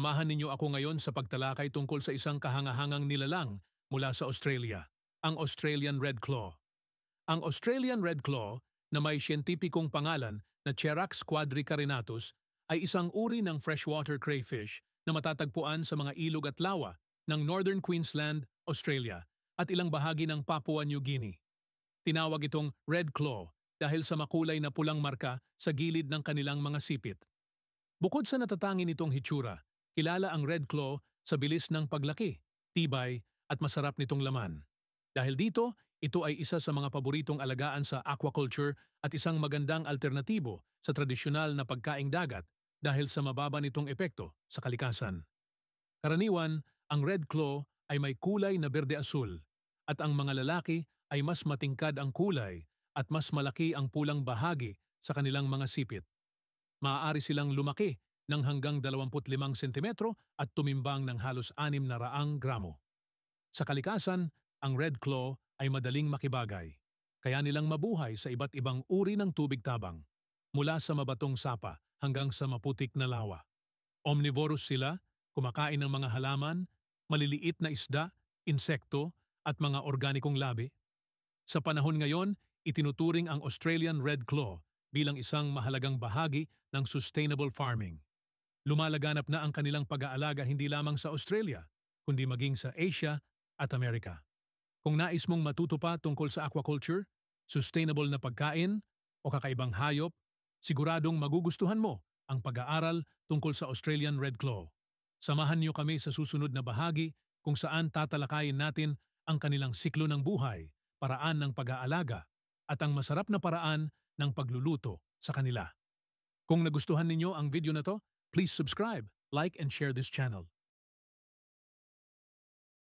Samahan ninyo ako ngayon sa pagtalakay tungkol sa isang kahangahangang nilalang mula sa Australia, ang Australian Red Claw. Ang Australian Red Claw, na may siyentipikong pangalan na Cherax quadricarinatus, ay isang uri ng freshwater crayfish na matatagpuan sa mga ilog at lawa ng Northern Queensland, Australia, at ilang bahagi ng Papua New Guinea. Tinawag itong Red Claw dahil sa makulay na pulang marka sa gilid ng kanilang mga sipit. Bukod sa natatangi nitong hitsura, kilala ang Red Claw sa bilis ng paglaki, tibay at masarap nitong laman. Dahil dito, ito ay isa sa mga paboritong alagaan sa aquaculture at isang magandang alternatibo sa tradisyonal na pagkaing dagat dahil sa mababa nitong epekto sa kalikasan. Karaniwan, ang Red Claw ay may kulay na berde-asul at ang mga lalaki ay mas matingkad ang kulay at mas malaki ang pulang bahagi sa kanilang mga sipit. Maaari silang lumaki ng hanggang 25 sentimetro at tumimbang ng halos 600 gramo. Sa kalikasan, ang Red Claw ay madaling makibagay, kaya nilang mabuhay sa iba't ibang uri ng tubig tabang, mula sa mabatong sapa hanggang sa maputik na lawa. Omnivorous sila, kumakain ng mga halaman, maliliit na isda, insekto at mga organikong labi. Sa panahon ngayon, itinuturing ang Australian Red Claw bilang isang mahalagang bahagi ng sustainable farming. Lumalaganap na ang kanilang pag-aalaga hindi lamang sa Australia, kundi maging sa Asia at Amerika. Kung nais mong matuto pa tungkol sa aquaculture, sustainable na pagkain o kakaibang hayop, siguradong magugustuhan mo ang pag-aaral tungkol sa Australian Red Claw. Samahan niyo kami sa susunod na bahagi kung saan tatalakayin natin ang kanilang siklo ng buhay, paraan ng pag-aalaga, at ang masarap na paraan ng pagluluto sa kanila. Kung nagustuhan ninyo ang video na to, please subscribe, like and share this channel.